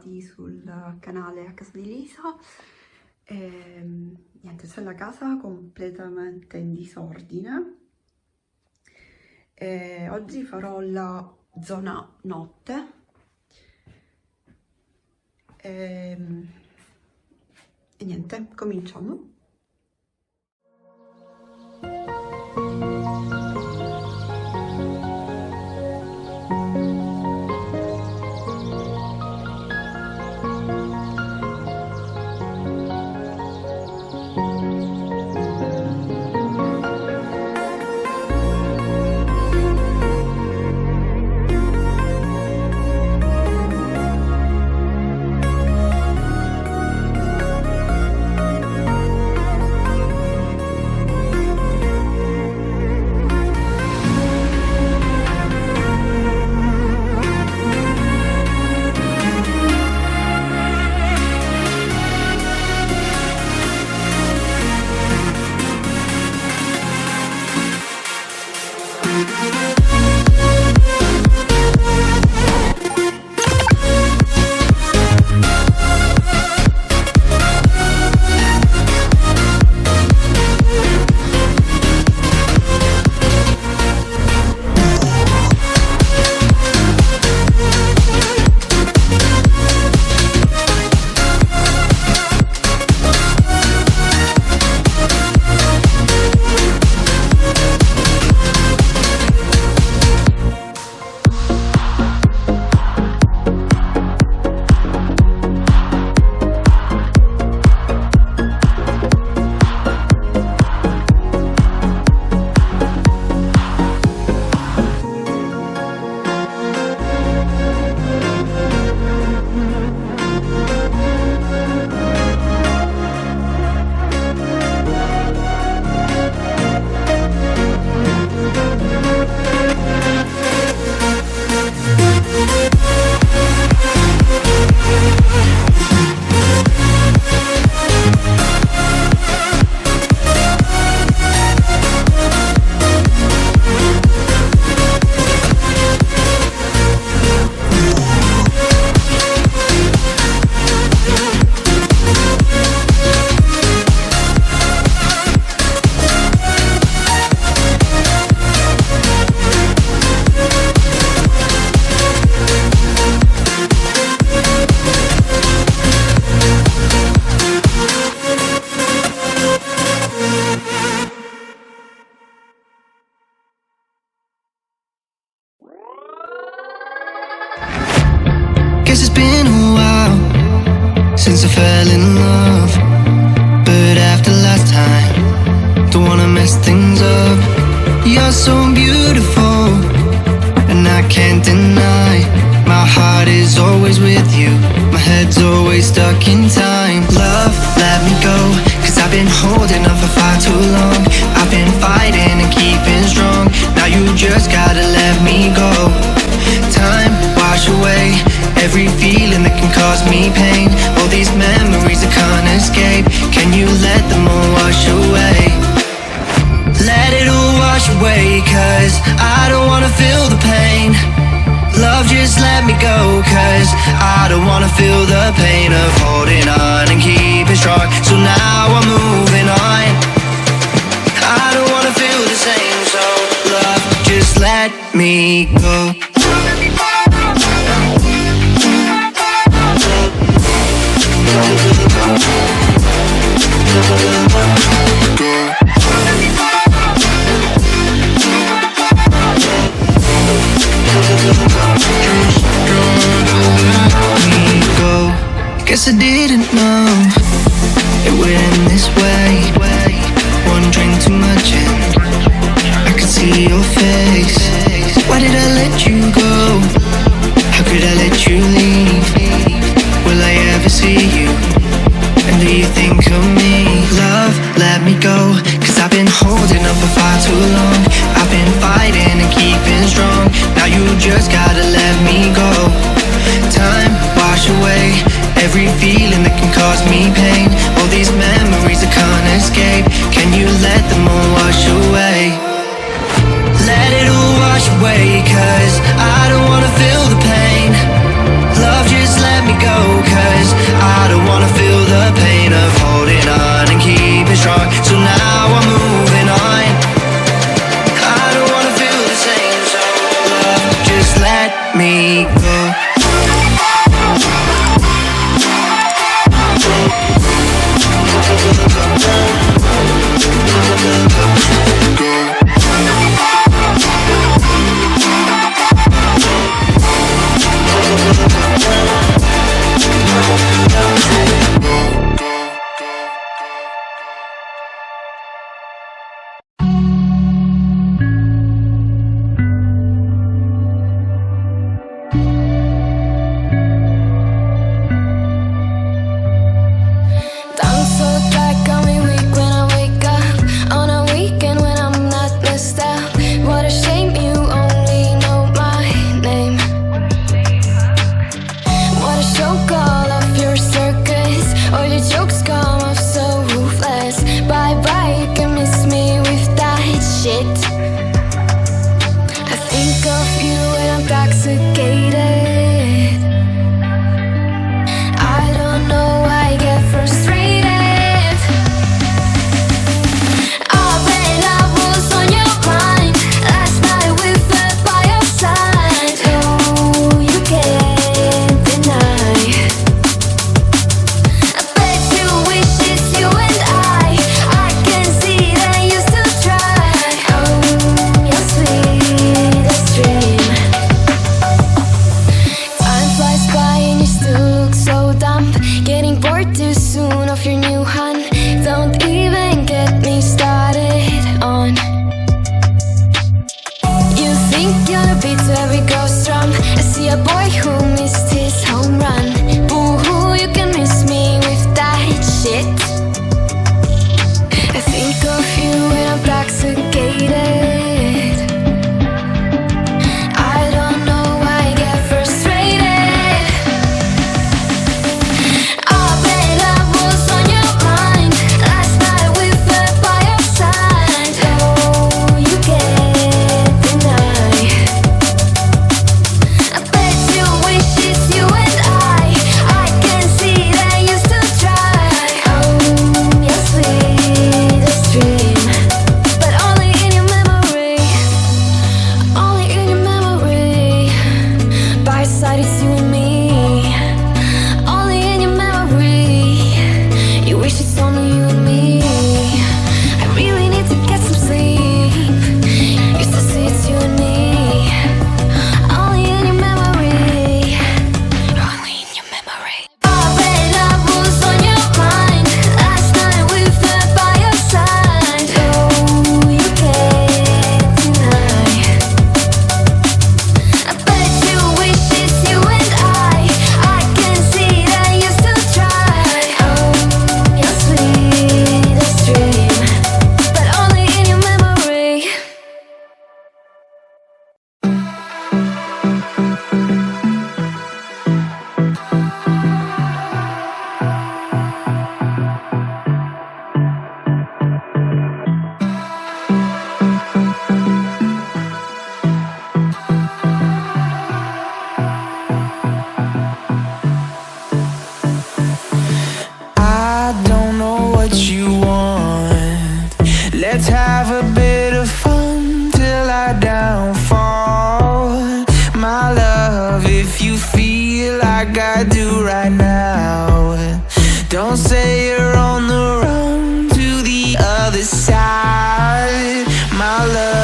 bentrovati sul canale a casa di Lisa. Niente, c'è la casa completamente in disordine. Oggi farò la zona notte. E niente, cominciamo. Guess it's been a while since I fell in love, but after last time, don't wanna mess things up. You're so beautiful, and I can't deny, my heart is always with you, my head's always stuck in time. Love, let me go, cause I've been holding on for far too long. I've been fighting and keeping strong, now you just gotta let me go. Time, wash away every feeling that can cause me pain. All these memories I can't escape, can you let them all wash away? Let it all wash away, cause I don't wanna feel the pain. Love, just let me go, cause I don't wanna feel the pain of holding on and keeping strong. So now I'm moving on, I don't wanna feel the same. So love, just let me go. Guess I didn't know it would end this way. One drink too much and I could see your face. Why did I let you go? How could I let you leave? Will I ever see you? And do you think of me? Love, let me go, cause I've been holding on for far too long. I've been fighting and keeping strong, now you just gotta let me go. Time, wash away every feeling strong, so now I'm moving on. I don't wanna feel the same, so love, just let me go. Let's have a bit of fun till I downfall. My love, if you feel like I do right now, don't say you're on the run to the other side, my love.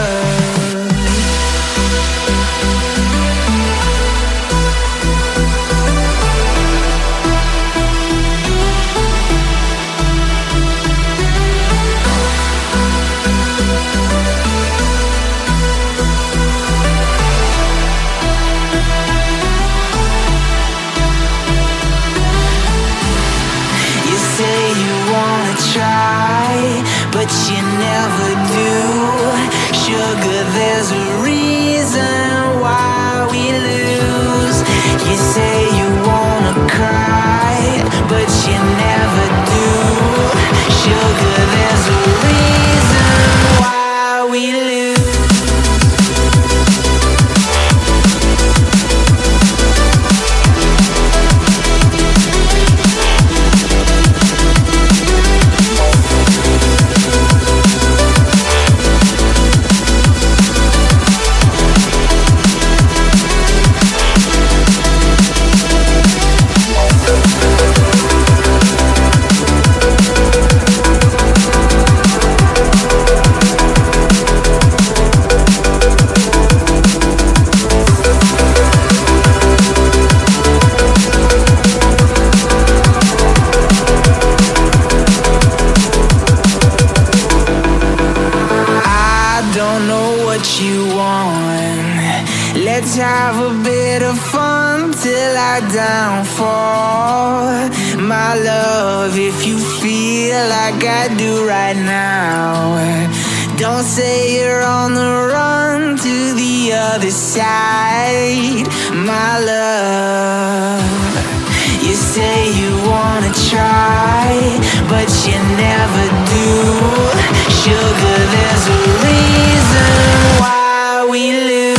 don't know what you want. Let's have a bit of fun till I downfall. My love, if you feel like I do right now, don't say you're on the run to the other side. My love, you say you wanna try, but you never do. Sugar, there's a reason why we lose.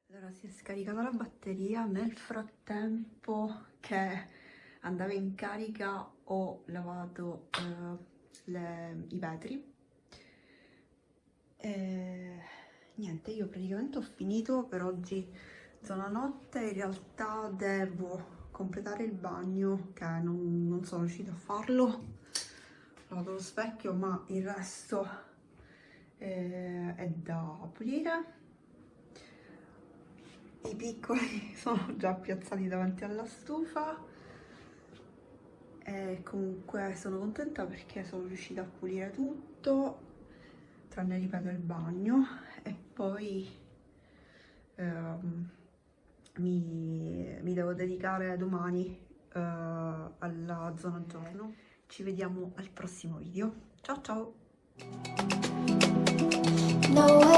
Allora si è scaricata la batteria, nel frattempo che andava in carica ho lavato i vetri e niente, io praticamente ho finito per oggi zona notte. In realtà devo completare il bagno che non sono riuscita a farlo, ho lavato lo specchio ma il resto è da pulire. I piccoli sono già piazzati davanti alla stufa e comunque sono contenta perché sono riuscita a pulire tutto, tranne ripeto il bagno, e poi mi devo dedicare domani alla zona giorno. Ci vediamo al prossimo video, ciao ciao! No